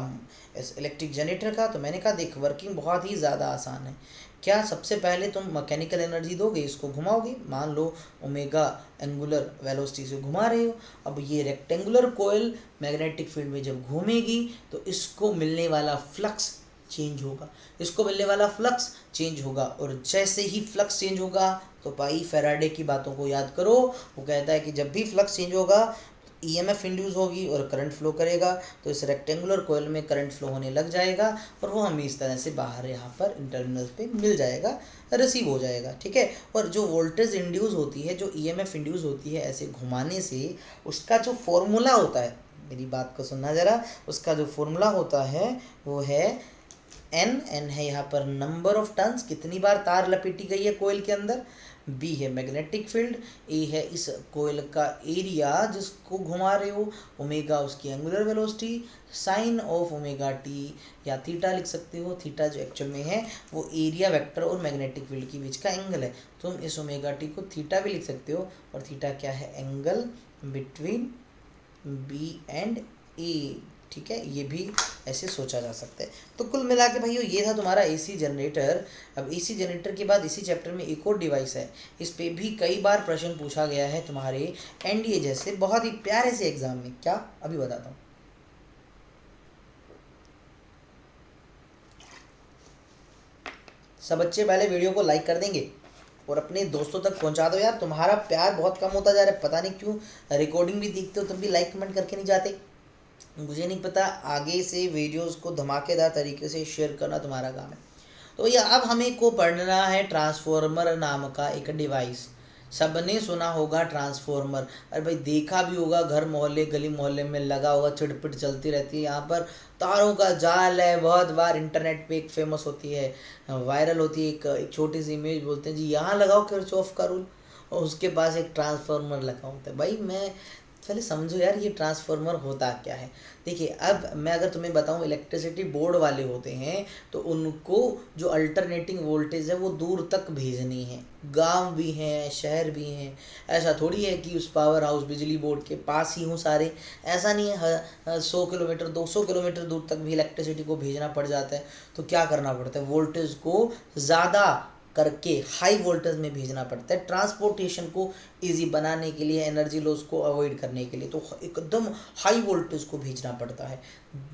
इस इलेक्ट्रिक जनरेटर का। तो मैंने कहा देख, वर्किंग बहुत ही ज़्यादा आसान है। क्या, सबसे पहले तुम मैकेनिकल एनर्जी दोगे, इसको घुमाओगे, मान लो ओमेगा एंगुलर वेलोसिटी से घुमा रहे हो। अब ये रेक्टेंगुलर कोयल मैग्नेटिक फील्ड में जब घूमेगी तो इसको मिलने वाला फ्लक्स चेंज होगा, इसको मिलने वाला फ्लक्स चेंज होगा। और जैसे ही फ्लक्स चेंज होगा, तो भाई फैराडे की बातों को याद करो, वो कहता है कि जब भी फ्लक्स चेंज होगा ईएमएफ इंड्यूस होगी और करंट फ्लो करेगा, तो इस रेक्टेंगुलर कोयल में करंट फ्लो होने लग जाएगा और वो हमें इस तरह से बाहर यहाँ पर टर्मिनल पे मिल जाएगा, रिसीव हो जाएगा, ठीक है। और जो वोल्टेज इंड्यूस होती है, जो ईएमएफ इंड्यूस होती है ऐसे घुमाने से, उसका जो फॉर्मूला होता है, मेरी बात को सुनना ज़रा, उसका जो फॉर्मूला होता है वो है एन है यहाँ पर नंबर ऑफ टर्न्स, कितनी बार तार लपेटी गई है कोयल के अंदर, बी है मैग्नेटिक फील्ड, ए है इस कोयल का एरिया जिसको घुमा रहे हो, ओमेगा उसकी angular velocity, sine of omega T या थीटा लिख सकते हो। थीटा जो एक्चुअल में है वो एरिया वेक्टर और मैग्नेटिक फील्ड के बीच का एंगल है। तुम इस ओमेगा टी को थीटा भी लिख सकते हो, और थीटा क्या है? एंगल बिटवीन बी एंड ए, ठीक है। ये भी ऐसे सोचा जा सकता है। तो कुल मिला के भाइयों, ये था तुम्हारा एसी जनरेटर। अब एसी जनरेटर के बाद इसी चैप्टर में एक और डिवाइस है, इस पे भी कई बार प्रश्न पूछा गया है तुम्हारे एनडीए जैसे बहुत ही प्यारे से एग्जाम में। क्या? अभी बताता हूँ। सब बच्चे पहले वीडियो को लाइक कर देंगे और अपने दोस्तों तक पहुंचा दो यार, तुम्हारा प्यार बहुत कम होता जा रहा है, पता नहीं क्यों। रिकॉर्डिंग भी देखते हो तब भी लाइक कमेंट करके नहीं जाते, मुझे नहीं पता। आगे से वीडियोस को धमाकेदार तरीके से शेयर करना तुम्हारा काम है। तो ये अब हमें को पढ़ना है ट्रांसफॉर्मर नाम का एक डिवाइस। सबने सुना होगा ट्रांसफॉर्मर, अरे भाई देखा भी होगा, घर मोहल्ले गली मोहल्ले में लगा होगा, चिटपिट चलती रहती है, यहाँ पर तारों का जाल है। बहुत बार इंटरनेट पे एक फेमस होती है, वायरल होती है एक छोटी सी इमेज, बोलते हैं जी यहाँ लगाओ किरचॉफ का रूल, और उसके पास एक ट्रांसफॉर्मर लगा होता है। भाई मैं पहले समझो यार ये ट्रांसफार्मर होता क्या है। देखिए, अब मैं अगर तुम्हें बताऊं, इलेक्ट्रिसिटी बोर्ड वाले होते हैं तो उनको जो अल्टरनेटिंग वोल्टेज है वो दूर तक भेजनी है। गांव भी हैं, शहर भी हैं, ऐसा थोड़ी है कि उस पावर हाउस बिजली बोर्ड के पास ही हूँ सारे, ऐसा नहीं है। 100 किलोमीटर 200 किलोमीटर दूर तक भी इलेक्ट्रिसिटी को भेजना पड़ जाता है। तो क्या करना पड़ता है? वोल्टेज को ज़्यादा करके हाई वोल्टेज में भेजना पड़ता है, ट्रांसपोर्टेशन को इजी बनाने के लिए, एनर्जी लॉस को अवॉइड करने के लिए। तो एकदम हाई वोल्टेज को भेजना पड़ता है।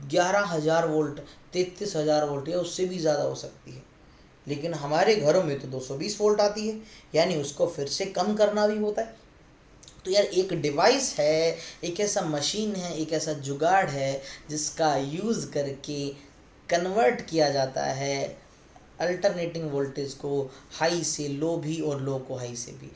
11,000 वोल्ट, 33,000 वोल्ट या उससे भी ज़्यादा हो सकती है। लेकिन हमारे घरों में तो 220 वोल्ट आती है, यानी उसको फिर से कम करना भी होता है। तो यार एक डिवाइस है, एक ऐसा मशीन है, एक ऐसा जुगाड़ है जिसका यूज़ करके कन्वर्ट किया जाता है अल्टरनेटिंग वोल्टेज को हाई से लो भी और लो को हाई से भी।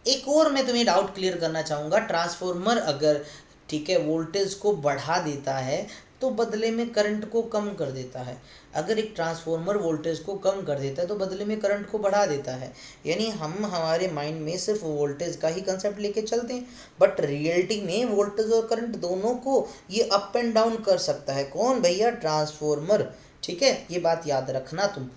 एक और मैं तुम्हें डाउट क्लियर करना चाहूँगा, ट्रांसफॉर्मर अगर ठीक है वोल्टेज को बढ़ा देता है तो बदले में करंट को कम कर देता है। अगर एक ट्रांसफॉर्मर वोल्टेज को कम कर देता है तो बदले में करंट को बढ़ा देता है। यानी हम हमारे माइंड में सिर्फ वोल्टेज का ही कंसेप्ट लेके चलते हैं, बट रियलिटी में वोल्टेज और करंट दोनों को ये अप एंड डाउन कर सकता है। कौन भैया? ट्रांसफॉर्मर, ठीक है। ये बात याद रखना तुम।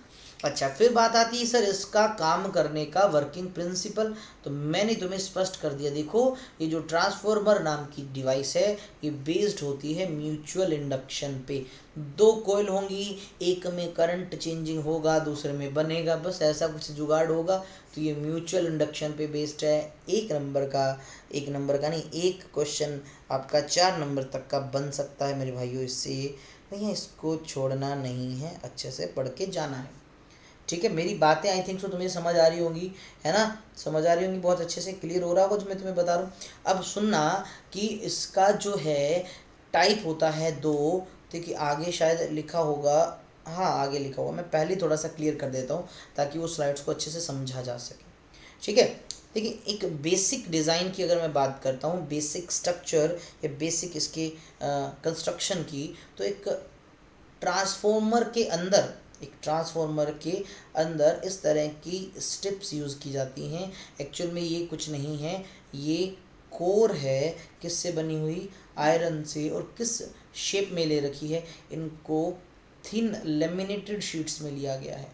अच्छा, फिर बात आती है सर इसका काम करने का वर्किंग प्रिंसिपल। तो मैंने तुम्हें स्पष्ट कर दिया। देखो, ये जो ट्रांसफॉर्मर नाम की डिवाइस है ये बेस्ड होती है म्यूचुअल इंडक्शन पे। दो कॉइल होंगी, एक में करंट चेंजिंग होगा, दूसरे में बनेगा, बस ऐसा कुछ जुगाड़ होगा। तो ये म्यूचुअल इंडक्शन पे बेस्ड है। एक नंबर का नहीं, एक क्वेश्चन आपका 4 नंबर तक का बन सकता है मेरे भाइयों इससे। भैया इसको छोड़ना नहीं है, अच्छे से पढ़ के जाना है। ठीक है, मेरी बातें आई थिंक सो तुम्हें समझ आ रही होंगी, है ना? समझ आ रही होंगी, बहुत अच्छे से क्लियर हो रहा होगा जो मैं तुम्हें बता रहा हूँ। अब सुनना कि इसका जो है टाइप होता है दो। देखिए आगे शायद लिखा होगा, हाँ आगे लिखा होगा, मैं पहले थोड़ा सा क्लियर कर देता हूँ ताकि वो स्लाइड्स को अच्छे से समझा जा सके। ठीक है, देखिए एक बेसिक डिज़ाइन की अगर मैं बात करता हूँ, बेसिक स्ट्रक्चर या बेसिक इसके कंस्ट्रक्शन की, तो एक ट्रांसफॉर्मर के अंदर इस तरह की स्ट्रिप्स यूज़ की जाती हैं। एक्चुअल में ये कुछ नहीं है, ये कोर है। किससे बनी हुई? आयरन से। और किस शेप में ले रखी है? इनको थिन लेमिनेटेड शीट्स में लिया गया है।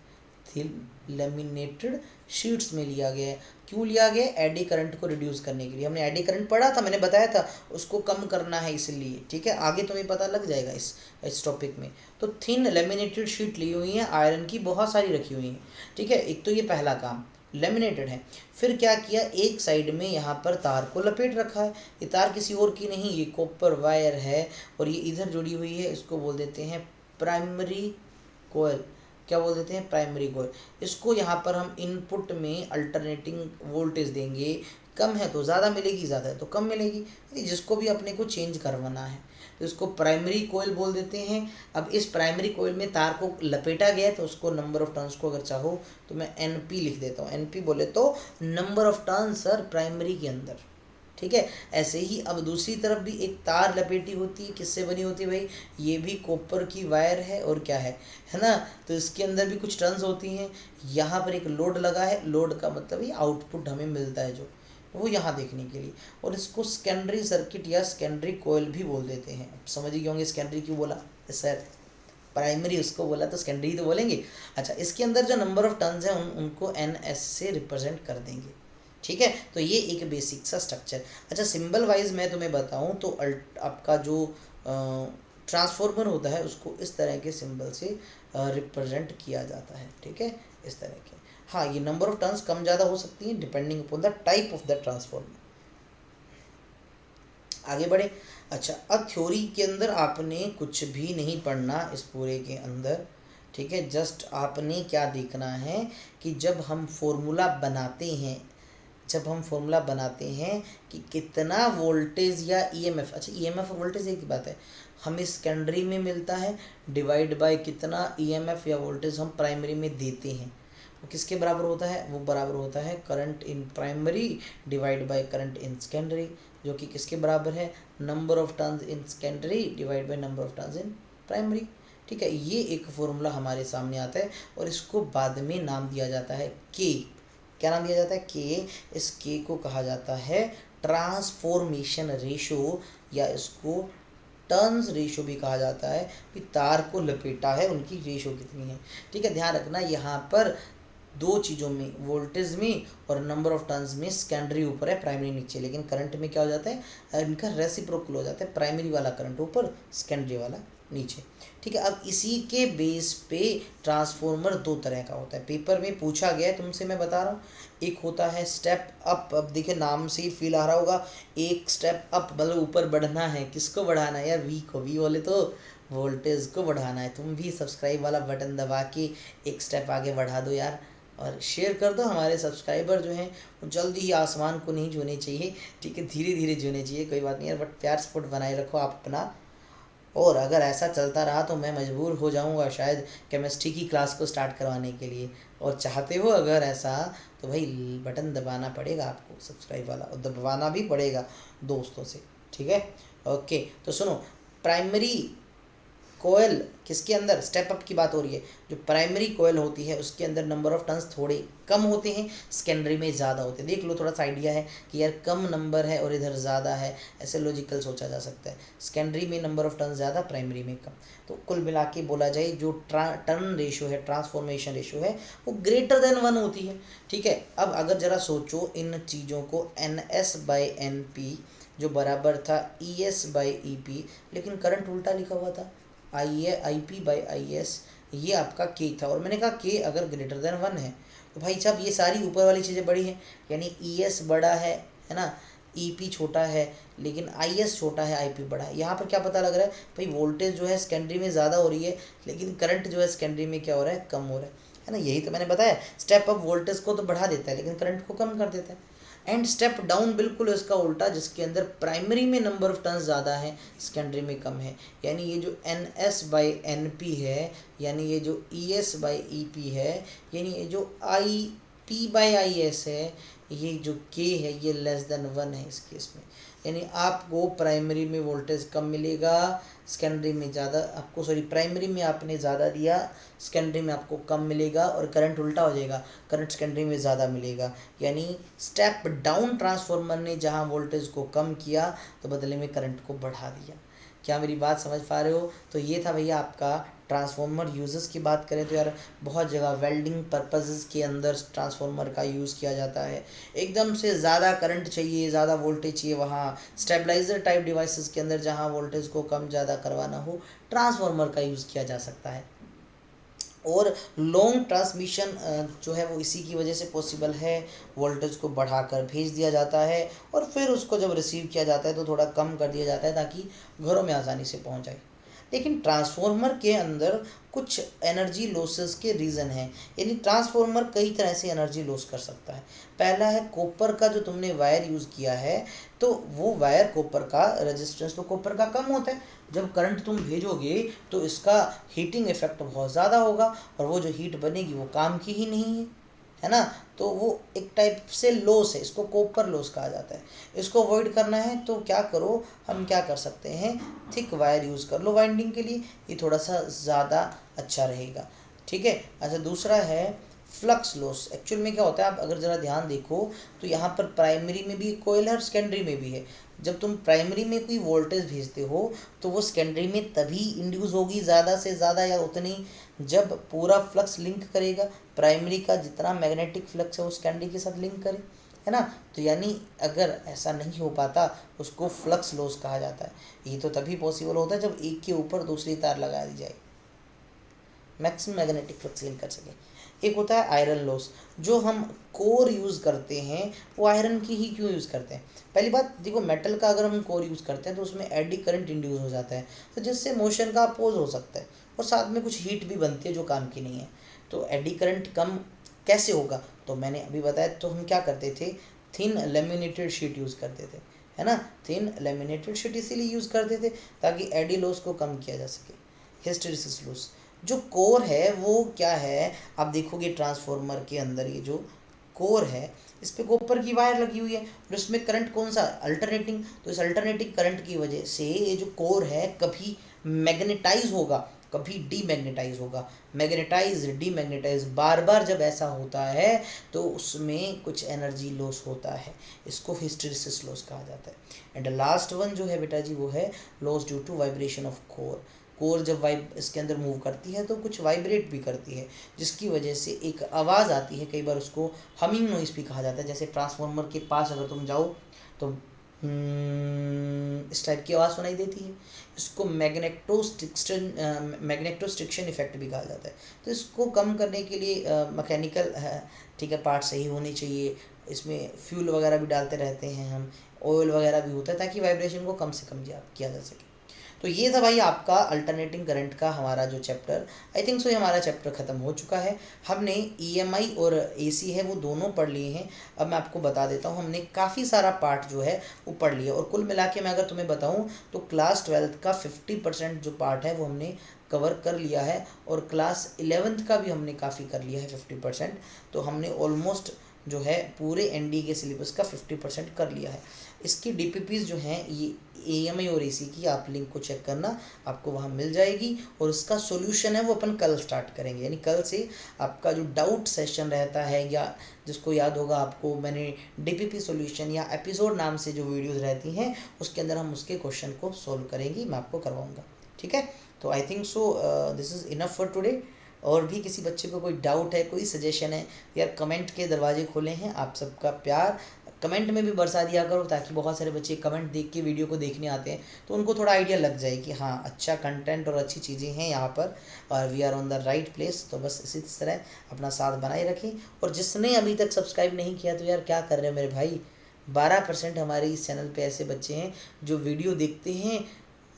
थिन लेमिनेटेड शीट्स में लिया गया है। क्यों लिया गया? एडी करंट को रिड्यूस करने के लिए। हमने एडी करंट पढ़ा था, मैंने बताया था, उसको कम करना है इसलिए। ठीक है, आगे तुम्हें पता लग जाएगा इस टॉपिक में। तो थिन लेमिनेटेड शीट ली हुई है आयरन की, बहुत सारी रखी हुई हैं। ठीक है, एक तो ये पहला काम लेमिनेटेड है। फिर क्या किया, एक साइड में यहाँ पर तार को लपेट रखा है। ये तार किसी और की नहीं, ये कॉपर वायर है। और ये इधर जुड़ी हुई है, इसको बोल देते हैं प्राइमरी कोयल। क्या बोल देते हैं? Primary coil. इसको यहाँ पर हम इनपुट में अल्टरनेटिंग वोल्टेज देंगे। कम है तो ज़्यादा मिलेगी, ज़्यादा है तो कम मिलेगी, जिसको भी अपने को चेंज करवाना है। तो इसको प्राइमरी कोयल बोल देते हैं। अब इस प्राइमरी कोयल में तार को लपेटा गया है, तो उसको नंबर ऑफ टर्न्स को अगर चाहो तो मैं NP लिख देता हूँ। NP बोले तो number of turns sir primary के अंदर। ठीक है, ऐसे ही अब दूसरी तरफ भी एक तार लपेटी होती है। किससे बनी होती है भाई? ये भी कॉपर की वायर है। और क्या है ना? तो इसके अंदर भी कुछ टर्न्स होती हैं। यहाँ पर एक लोड लगा है, लोड का मतलब ये आउटपुट हमें मिलता है जो, वो यहाँ देखने के लिए। और इसको सेकेंडरी सर्किट या सेकेंडरी कोयल भी बोल देते हैं। अब समझ ही होंगे सेकेंडरी क्यों बोला सर, प्राइमरी उसको बोला तो सेकेंडरी तो बोलेंगे। अच्छा, इसके अंदर जो नंबर ऑफ टर्न्स हैं उनको NS से रिप्रेजेंट कर देंगे। ठीक है, तो ये एक बेसिक सा स्ट्रक्चर। अच्छा, सिंबल वाइज मैं तुम्हें बताऊं तो आपका जो ट्रांसफॉर्मर होता है उसको इस तरह के सिंबल से रिप्रेजेंट किया जाता है। ठीक है, इस तरह के। हाँ, ये नंबर ऑफ टर्न्स कम ज़्यादा हो सकती हैं depending upon the type of the transformer. आगे बढ़े। अच्छा, अब थ्योरी के अंदर आपने कुछ भी नहीं पढ़ना इस पूरे के अंदर। ठीक है, जस्ट आपने क्या देखना है कि जब हम फॉर्मूला बनाते हैं कि कितना वोल्टेज या ईएमएफ, अच्छा ईएमएफ और वोल्टेज एक ही बात है, हमें सेकेंडरी में मिलता है, डिवाइड बाय कितना ईएमएफ या वोल्टेज हम प्राइमरी में देते हैं, वो किसके बराबर होता है? वो बराबर होता है current in primary divide by current in secondary, जो कि किसके बराबर है? Number of turns in secondary divide by number of turns in primary. ठीक है, ये एक फॉर्मूला हमारे सामने आता है और इसको बाद में नाम दिया जाता है के। क्या नाम दिया जाता है? के। इस के को कहा जाता है ट्रांसफॉर्मेशन रेशो, या इसको टर्न्स रेशो भी कहा जाता है कि तार को लपेटा है उनकी रेशो कितनी है। ठीक है, ध्यान रखना यहाँ पर दो चीज़ों में, वोल्टेज में और नंबर ऑफ टर्न्स में, सेकेंडरी ऊपर है प्राइमरी नीचे। लेकिन करंट में क्या हो जाता है? इनका रेसिप्रोकल हो जाता है, प्राइमरी वाला करंट ऊपर, सेकेंडरी वाला नीचे। ठीक है, अब इसी के बेस पे ट्रांसफॉर्मर दो तरह का होता है। पेपर में पूछा गया है तुमसे, मैं बता रहा हूँ। एक होता है स्टेप अप। अब देखिए नाम से ही फील आ रहा होगा, एक स्टेप अप मतलब ऊपर बढ़ना है। किसको बढ़ाना है यार? वी को। वी बोले तो वोल्टेज को बढ़ाना है। तुम भी सब्सक्राइब वाला बटन दबा के एक स्टेप आगे बढ़ा दो यार, और शेयर कर दो। हमारे सब्सक्राइबर जो हैं वो जल्दी ही आसमान को नहीं छूने चाहिए। ठीक है, धीरे धीरे छूने चाहिए, कोई बात नहीं यार, बट प्यार सपोर्ट बनाए रखो आप अपना। और अगर ऐसा चलता रहा तो मैं मजबूर हो जाऊंगा शायद केमिस्ट्री की क्लास को स्टार्ट करवाने के लिए। और चाहते हो अगर ऐसा, तो भाई बटन दबाना पड़ेगा आपको सब्सक्राइब वाला, और दबाना भी पड़ेगा दोस्तों से। ठीक है, ओके। तो सुनो, प्राइमरी कोयल किसके अंदर, स्टेप अप की बात हो रही है, जो प्राइमरी कोयल होती है उसके अंदर नंबर ऑफ टर्न्स थोड़े कम होते हैं, सेकेंडरी में ज़्यादा होते हैं। देख लो, थोड़ा सा आइडिया है कि यार कम नंबर है और इधर ज़्यादा है, ऐसे लॉजिकल सोचा जा सकता है। सेकेंडरी में नंबर ऑफ टर्न्स ज़्यादा, प्राइमरी में कम। तो कुल मिला के बोला जाए जो टर्न रेशियो है, ट्रांसफॉर्मेशन रेशियो है, वो ग्रेटर देन 1 होती है। ठीक है, अब अगर ज़रा सोचो इन चीज़ों को, NS/NP जो बराबर था ES/EP, लेकिन करंट उल्टा लिखा हुआ था, IP/IS, ये आपका K था। और मैंने कहा K अगर ग्रेटर देन 1 है तो भाई साहब ये सारी ऊपर वाली चीज़ें बड़ी हैं, यानी ES बड़ा है ना, EP छोटा है, लेकिन IS छोटा है, IP बड़ा है। यहाँ पर क्या पता लग रहा है भाई, वोल्टेज जो है सेकेंडरी में ज़्यादा हो रही है, लेकिन करंट जो है सेकेंडरी में क्या हो रहा है, कम हो रहा है ना। यही तो मैंने बताया, स्टेप अप वोल्टेज को तो बढ़ा देता है लेकिन करंट को कम कर देता है। एंड स्टेप डाउन बिल्कुल इसका उल्टा, जिसके अंदर प्राइमरी में नंबर ऑफ टर्न्स ज़्यादा है, सेकेंडरी में कम है। यानी ये जो NS/NP है, यानी ये जो ES/EP है, यानी ये जो IP/IS है, ये जो K है, ये लेस देन 1 है इस केस में। यानी आपको प्राइमरी में वोल्टेज कम मिलेगा, सेकेंडरी में ज़्यादा, आपको सॉरी प्राइमरी में आपने ज़्यादा दिया, सेकेंडरी में आपको कम मिलेगा, और करंट उल्टा हो जाएगा, करंट सेकेंडरी में ज़्यादा मिलेगा। यानी स्टेप डाउन ट्रांसफार्मर ने जहाँ वोल्टेज को कम किया तो बदले में करंट को बढ़ा दिया। क्या मेरी बात समझ पा रहे हो? तो ये था भैया आपका ट्रांसफार्मर यूजेस की बात करें तो यार बहुत जगह वेल्डिंग पर्पसेस के अंदर ट्रांसफार्मर का यूज़ किया जाता है। एकदम से ज़्यादा करंट चाहिए, ज़्यादा वोल्टेज चाहिए, वहाँ स्टेबलाइजर टाइप डिवाइसेस के अंदर जहाँ वोल्टेज को कम ज़्यादा करवाना हो, ट्रांसफार्मर का यूज़ किया जा सकता है। और लॉन्ग ट्रांसमिशन जो है वो इसी की वजह से पॉसिबल है, वोल्टेज को बढ़ाकर भेज दिया जाता है और फिर उसको जब रिसीव किया जाता है तो थोड़ा कम कर दिया जाता है ताकि घरों में आसानी से पहुंच जाए। लेकिन ट्रांसफार्मर के अंदर कुछ एनर्जी लॉसेस के रीज़न हैं, यानी ट्रांसफार्मर कई तरह से एनर्जी लॉस कर सकता है। पहला है कॉपर का, जो तुमने वायर यूज़ किया है तो वो वायर कॉपर का रेजिस्टेंस तो कॉपर का कम होता है, जब करंट तुम भेजोगे तो इसका हीटिंग इफेक्ट बहुत ज़्यादा होगा और वो जो हीट बनेगी वो काम की ही नहीं है ना। तो वो एक टाइप से लॉस है, इसको कॉपर लॉस कहा जाता है। इसको अवॉइड करना है तो क्या करो, हम क्या कर सकते हैं, थिक वायर यूज़ कर लो वाइंडिंग के लिए, ये थोड़ा सा ज़्यादा अच्छा रहेगा। ठीक है। अच्छा, दूसरा है फ्लक्स लॉस। एक्चुअल में क्या होता है, आप अगर ज़रा ध्यान देखो तो यहाँ पर प्राइमरी में भी कोयल है और सेकेंडरी में भी है। जब तुम प्राइमरी में कोई वोल्टेज भेजते हो तो वो सेकेंडरी में तभी इंड्यूस होगी ज़्यादा से ज़्यादा या उतनी जब पूरा फ्लक्स लिंक करेगा, प्राइमरी का जितना मैग्नेटिक फ्लक्स है वो सेकेंडरी के साथ लिंक करे, है ना। तो यानी अगर ऐसा नहीं हो पाता उसको फ्लक्स लॉस कहा जाता है। ये तो तभी पॉसिबल होता है जब एक के ऊपर दूसरी तार लगा दी जाए, मैक्सिमम मैग्नेटिक फ्लक्स लिंक कर सके। एक होता है आयरन लॉस, जो हम कोर यूज़ करते हैं वो आयरन की ही क्यों यूज़ करते हैं। पहली बात देखो, मेटल का अगर हम कोर यूज़ करते हैं तो उसमें एडी करंट इंड्यूस हो जाता है, तो जिससे मोशन का अपोज हो सकता है और साथ में कुछ हीट भी बनती है जो काम की नहीं है। तो एडी करंट कम कैसे होगा, तो मैंने अभी बताया, तो हम क्या करते थे, थिन लेमिनेटेड शीट यूज़ करते थे, है ना। थिन लेमिनेटेड शीट इसीलिए यूज़ करते थे ताकि एडी लॉस को कम किया जा सके, हिस्टैरिसीस लॉस। जो कोर है वो क्या है, आप देखोगे ट्रांसफार्मर के अंदर ये जो कोर है इस पे कॉपर की वायर लगी हुई है और इसमें करंट कौन सा, अल्टरनेटिंग। तो इस अल्टरनेटिंग करंट की वजह से ये जो कोर है कभी मैग्नेटाइज होगा, कभी डीमैग्नेटाइज होगा। मैग्नेटाइज डीमैग्नेटाइज बार बार जब ऐसा होता है तो उसमें कुछ एनर्जी लॉस होता है, इसको हिस्टैरिसीस लॉस कहा जाता है। एंड लास्ट वन जो है बेटा जी वो है loss due to vibration of core. Core जब इसके अंदर मूव करती है तो कुछ वाइब्रेट भी करती है, जिसकी वजह से एक आवाज़ आती है, कई बार उसको हमिंग नॉइस भी कहा जाता है। जैसे ट्रांसफार्मर के पास अगर तुम जाओ तो इस टाइप की आवाज़ सुनाई देती है, इसको मैग्नेटोस्ट्रिक्शन इफेक्ट भी कहा जाता है। तो इसको कम करने के लिए मैकेनिकल ठीक है पार्ट सही होने चाहिए, इसमें फ्यूल वगैरह भी डालते रहते हैं हम, ऑयल वगैरह भी होता है ताकि वाइब्रेशन को कम से कम किया जा सके। तो ये था भाई आपका अल्टरनेटिंग करंट का हमारा जो चैप्टर, आई थिंक सो ये हमारा चैप्टर ख़त्म हो चुका है। हमने EMI और AC है वो दोनों पढ़ लिए हैं। अब मैं आपको बता देता हूँ, हमने काफ़ी सारा पार्ट जो है वो पढ़ लिया और कुल मिला के मैं अगर तुम्हें बताऊँ तो क्लास 12th का 50% जो पार्ट है वो हमने कवर कर लिया है और क्लास 11th का भी हमने काफ़ी कर लिया है 50%। तो हमने ऑलमोस्ट जो है पूरे ND के सिलेबस का 50% कर लिया है। इसकी डीपीपीज जो हैं ये AMI और AC की, आप लिंक को चेक करना, आपको वहाँ मिल जाएगी। और उसका सॉल्यूशन है वो अपन कल स्टार्ट करेंगे, यानी कल से आपका जो डाउट सेशन रहता है, या जिसको याद होगा आपको, मैंने DPP सॉल्यूशन या एपिसोड नाम से जो वीडियोस रहती हैं उसके अंदर हम उसके क्वेश्चन को सोल्व करेंगे, मैं आपको करवाऊँगा। ठीक है, तो I think so this is enough for today. और भी किसी बच्चे को कोई डाउट है, कोई सजेशन है, यार कमेंट के दरवाजे खोले हैं, आप सबका प्यार कमेंट में भी बरसा दिया करो, ताकि बहुत सारे बच्चे कमेंट देख के वीडियो को देखने आते हैं तो उनको थोड़ा आइडिया लग जाए कि हाँ अच्छा कंटेंट और अच्छी चीज़ें हैं यहाँ पर, और we are on the right place. तो बस इसी तरह अपना साथ बनाए रखें। और जिसने अभी तक सब्सक्राइब नहीं किया तो यार क्या कर रहे हैं मेरे भाई, 12% हमारे इस चैनल पे ऐसे बच्चे हैं जो वीडियो देखते हैं,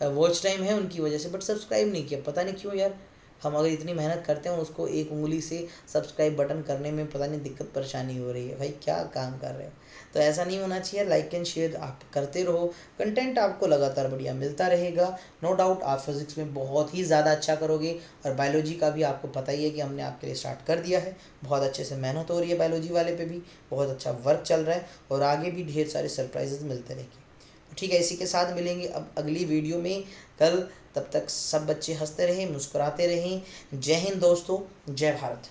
वॉच टाइम है उनकी वजह से, बट सब्सक्राइब नहीं किया, पता नहीं क्यों यार। हम अगर इतनी मेहनत करते हैं उसको एक उंगली से सब्सक्राइब बटन करने में पता नहीं दिक्कत परेशानी हो रही है, भाई क्या काम कर रहे हो। तो ऐसा नहीं होना चाहिए, लाइक एंड शेयर आप करते रहो, कंटेंट आपको लगातार बढ़िया मिलता रहेगा। नो डाउट आप फिज़िक्स में बहुत ही ज़्यादा अच्छा करोगे, और बायोलॉजी का भी आपको पता ही है कि हमने आपके लिए स्टार्ट कर दिया है, बहुत अच्छे से मेहनत हो रही है बायोलॉजी वाले पे भी, बहुत अच्छा वर्क चल रहा है, और आगे भी ढेर सारे सरप्राइजेज मिलते रहेंगे। ठीक है, इसी के साथ मिलेंगे अब अगली वीडियो में कल। तब तक सब बच्चे हंसते रहें, मुस्कुराते रहें। जय हिंद दोस्तों, जय भारत।